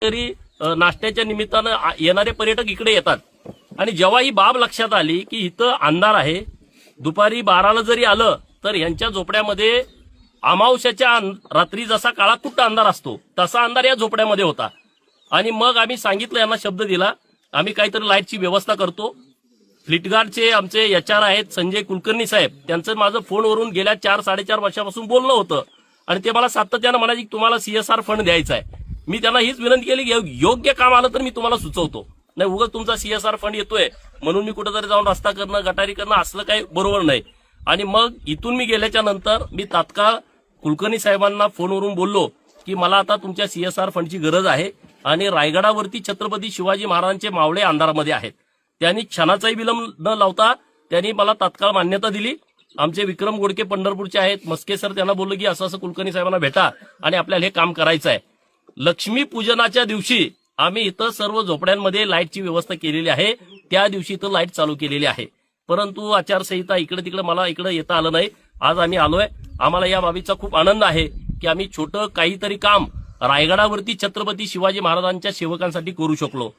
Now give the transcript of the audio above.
तरी नाश्त्याच्या निमित्तानं येणारे पर्यटक इकडे येतात आणि जेव्हा ही बाब लक्षात आली की इथं अंधार आहे, दुपारी 12ला जरी आलं तर यांच्या झोपड्यामध्ये अमावस्याच्या रात्री जसा काळा कुट्ट अंधार असतो तसा अंधार या झोपड्यामध्ये होता। आणि मग आम्ही सांगितलं, यांना शब्द दिला, आम्ही काहीतरी लाईटची व्यवस्था करतो। फ्लिटगार्डचे आमचे एचआर आहेत संजय कुलकर्णी साहेब, त्यांचं माझं फोनवरून गेल्या 4-4.5 वर्षापासून बोलणं होतं आणि ते मला सातत्यानं म्हणाले की तुम्हाला सीएसआर फंड द्यायचा आहे। मी त्यांना हीच विनंती केली की योग्य काम आलं तर मी तुम्हाला सुचवतो, नाही उगाच तुमचा सीएसआर फंड येतोय म्हणून मी कुठेतरी जाऊन रस्ता करणं गटारी करणं असलं काही बरोबर नाही। आणि मग इथून मी गेल्याच्या नंतर मी तात्काळ कुलकर्णी साहेबांना फोनवरून बोललो की मला आता तुमच्या सीएसआर फंडची गरज आहे आणि रायगडावरती छत्रपती शिवाजी महाराजांचे मावळे अंधारामध्ये आहेत। त्यांनी क्षणाचाही विलंब न लावता त्यांनी मला तात्काळ मान्यता दिली। आमचे विक्रम गोडके पंढरपूरचे आहेत, मस्के सर, त्यांना बोललो की असं कुलकर्णी साहेबांना भेटा आणि आपल्याला हे काम करायचं आहे। लक्ष्मी पूजनाच्या दिवशी आम्ही इथं सर्व झोपड्यांमध्ये लाईटची व्यवस्था केलेली आहे, त्या दिवशी इथं लाईट चालू केलेली आहे। परंतु आचारसंहिता इकडे तिकडे मला इकडे येता आलं नाही, आज आम्ही आलोय। आम्हाला या बाबीचा खूप आनंद आहे की आम्ही छोटं काहीतरी काम रायगडावरती छत्रपती शिवाजी महाराजांच्या सेवकांसाठी करू शकलो।